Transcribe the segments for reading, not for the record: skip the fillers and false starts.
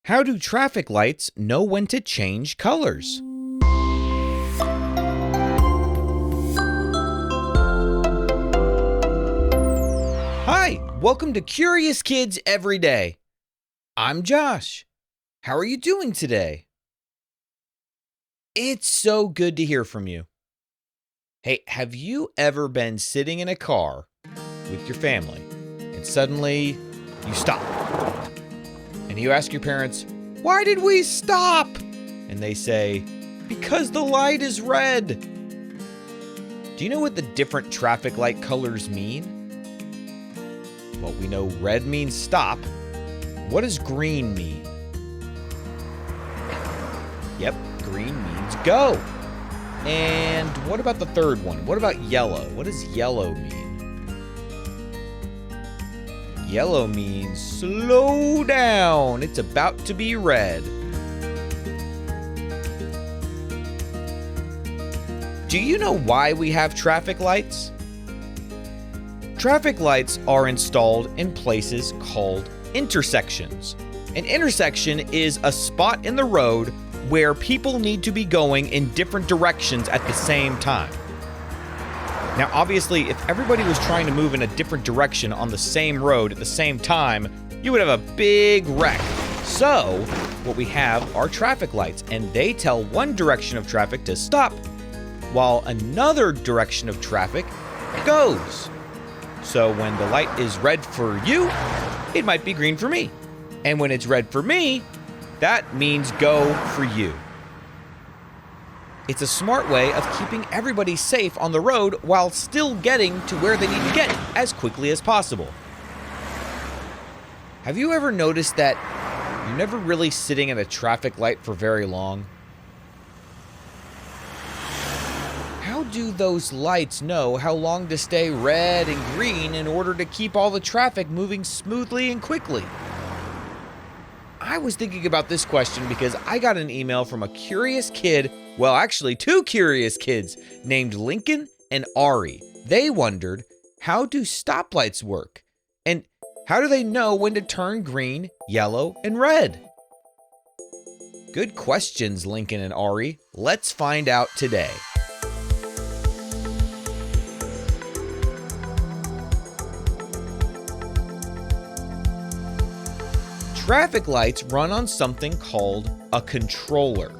How do traffic lights know when to change colors? Hi, welcome to Curious Kids Every Day. I'm Josh. How are you doing today? It's so good to hear from you. Hey, have you ever been sitting in a car with your family and suddenly you stop? And you ask your parents, "Why did we stop?" And they say, "Because the light is red." Do you know what the different traffic light colors mean? Well, we know red means stop. What does green mean? Yep, green means go. And what about the third one? What about yellow? What does yellow mean? Yellow means slow down. It's about to be red. Do you know why we have traffic lights? Traffic lights are installed in places called intersections. An intersection is a spot in the road where people need to be going in different directions at the same time. Now, obviously, if everybody was trying to move in a different direction on the same road at the same time, you would have a big wreck. So, what we have are traffic lights, and they tell one direction of traffic to stop, while another direction of traffic goes. So when the light is red for you, it might be green for me. And when it's red for me, that means go for you. It's a smart way of keeping everybody safe on the road while still getting to where they need to get as quickly as possible. Have you ever noticed that you're never really sitting at a traffic light for very long? How do those lights know how long to stay red and green in order to keep all the traffic moving smoothly and quickly? I was thinking about this question because I got an email from a curious kid, well, actually two curious kids named Lincoln and Ari. They wondered, how do stoplights work? And how do they know when to turn green, yellow, and red? Good questions, Lincoln and Ari. Let's find out today. Traffic lights run on something called a controller.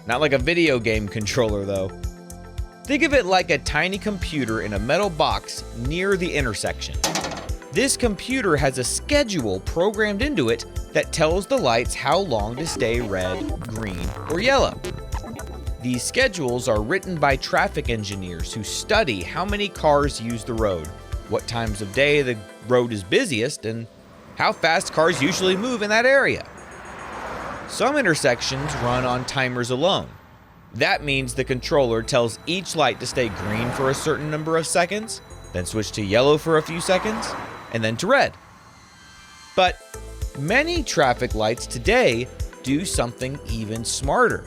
Not like a video game controller, though. Think of it like a tiny computer in a metal box near the intersection. This computer has a schedule programmed into it that tells the lights how long to stay red, green, or yellow. These schedules are written by traffic engineers who study how many cars use the road, what times of day the road is busiest, and how fast cars usually move in that area. Some intersections run on timers alone. That means the controller tells each light to stay green for a certain number of seconds, then switch to yellow for a few seconds, and then to red. But many traffic lights today do something even smarter.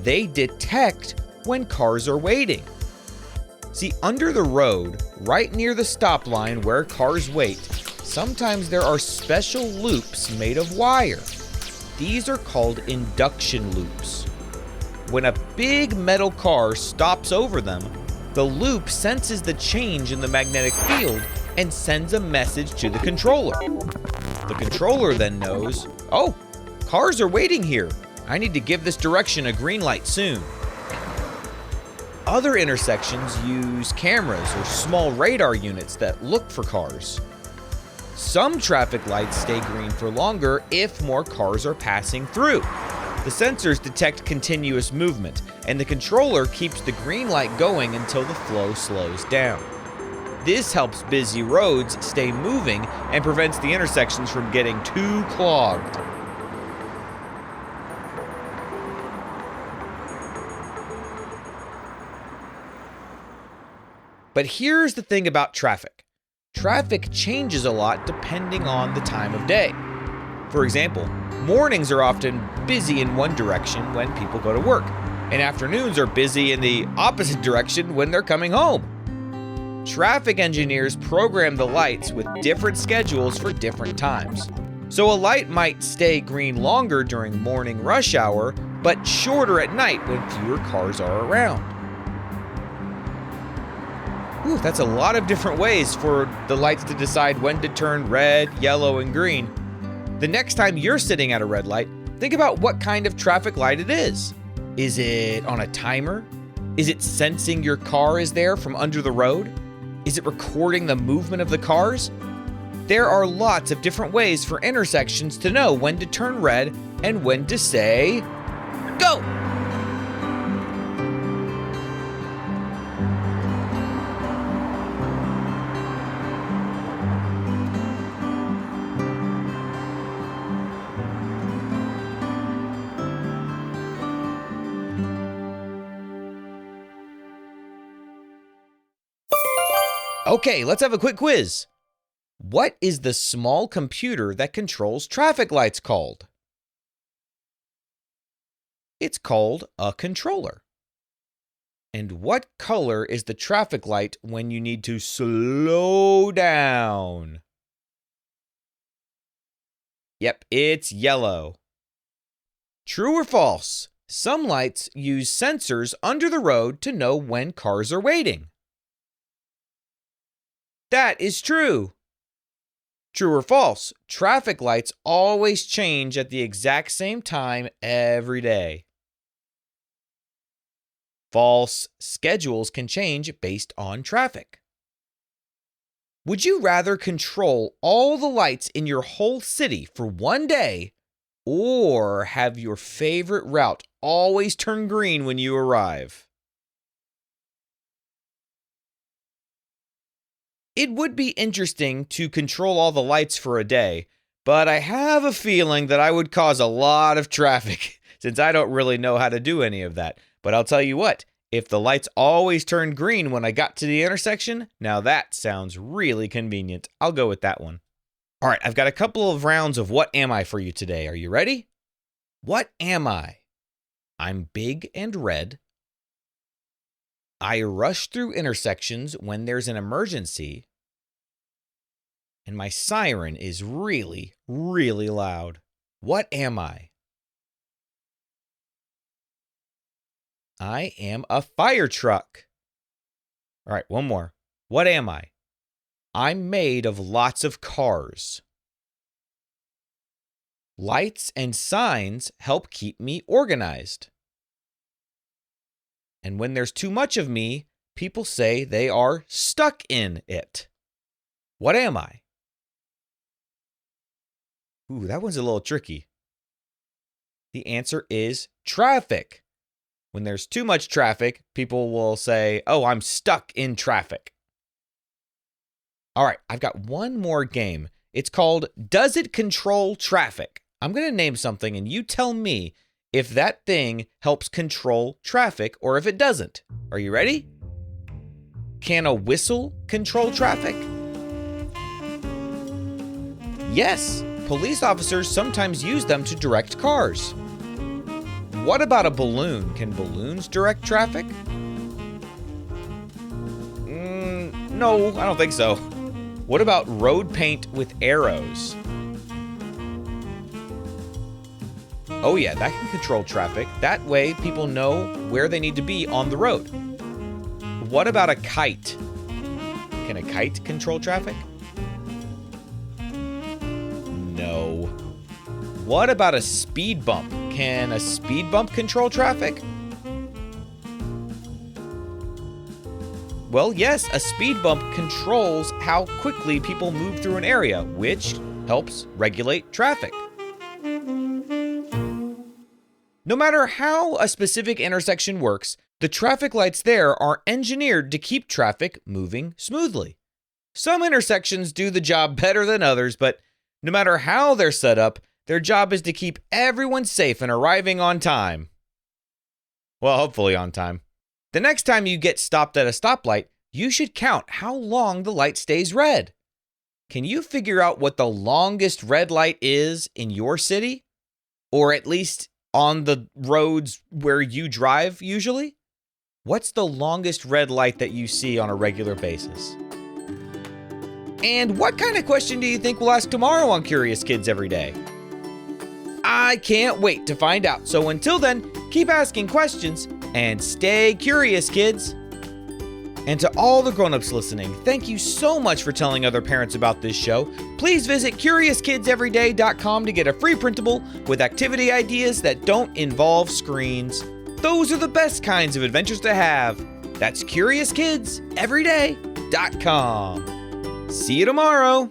They detect when cars are waiting. See, under the road, right near the stop line where cars wait, sometimes there are special loops made of wire. These are called induction loops. When a big metal car stops over them, the loop senses the change in the magnetic field and sends a message to the controller. The controller then knows, oh, cars are waiting here. I need to give this direction a green light soon. Other intersections use cameras or small radar units that look for cars. Some traffic lights stay green for longer if more cars are passing through. The sensors detect continuous movement, and the controller keeps the green light going until the flow slows down. This helps busy roads stay moving and prevents the intersections from getting too clogged. But here's the thing about traffic. Traffic changes a lot depending on the time of day. For example, mornings are often busy in one direction when people go to work, and afternoons are busy in the opposite direction when they're coming home. Traffic engineers program the lights with different schedules for different times. So a light might stay green longer during morning rush hour, but shorter at night when fewer cars are around. Ooh, that's a lot of different ways for the lights to decide when to turn red, yellow, and green. The next time you're sitting at a red light, think about what kind of traffic light it is. Is it on a timer? Is it sensing your car is there from under the road? Is it recording the movement of the cars? There are lots of different ways for intersections to know when to turn red and when to say, go! Okay, let's have a quick quiz. What is the small computer that controls traffic lights called? It's called a controller. And what color is the traffic light when you need to slow down? Yep, it's yellow. True or false? Some lights use sensors under the road to know when cars are waiting. That is true. True or false? Traffic lights always change at the exact same time every day. False. Schedules can change based on traffic. Would you rather control all the lights in your whole city for one day, or have your favorite route always turn green when you arrive? It would be interesting to control all the lights for a day, but I have a feeling that I would cause a lot of traffic since I don't really know how to do any of that. But I'll tell you what, if the lights always turned green when I got to the intersection, now that sounds really convenient. I'll go with that one. All right, I've got a couple of rounds of What Am I for you today. Are you ready? What am I? I'm big and red. I rush through intersections when there's an emergency. And my siren is really, really loud. What am I? I am a fire truck. All right, one more. What am I? I'm made of lots of cars. Lights and signs help keep me organized. And when there's too much of me, people say they are stuck in it. What am I? Ooh, that one's a little tricky. The answer is traffic. When there's too much traffic, people will say, oh, I'm stuck in traffic. All right, I've got one more game. It's called Does It Control Traffic? I'm going to name something and you tell me if that thing helps control traffic or if it doesn't. Are you ready? Can a whistle control traffic? Yes, police officers sometimes use them to direct cars. What about a balloon? Can balloons direct traffic? No, I don't think so. What about road paint with arrows? Oh yeah, that can control traffic. That way people know where they need to be on the road. What about a kite? Can a kite control traffic? No. What about a speed bump? Can a speed bump control traffic? Well, yes, a speed bump controls how quickly people move through an area, which helps regulate traffic. No matter how a specific intersection works, the traffic lights there are engineered to keep traffic moving smoothly. Some intersections do the job better than others, but no matter how they're set up, their job is to keep everyone safe and arriving on time. Well, hopefully on time. The next time you get stopped at a stoplight, you should count how long the light stays red. Can you figure out what the longest red light is in your city? Or at least on the roads where you drive usually? What's the longest red light that you see on a regular basis? And what kind of question do you think we'll ask tomorrow on Curious Kids Every Day? I can't wait to find out. So until then, keep asking questions and stay curious, kids. And to all the grown-ups listening, thank you so much for telling other parents about this show. Please visit CuriousKidsEveryday.com to get a free printable with activity ideas that don't involve screens. Those are the best kinds of adventures to have. That's CuriousKidsEveryday.com. See you tomorrow.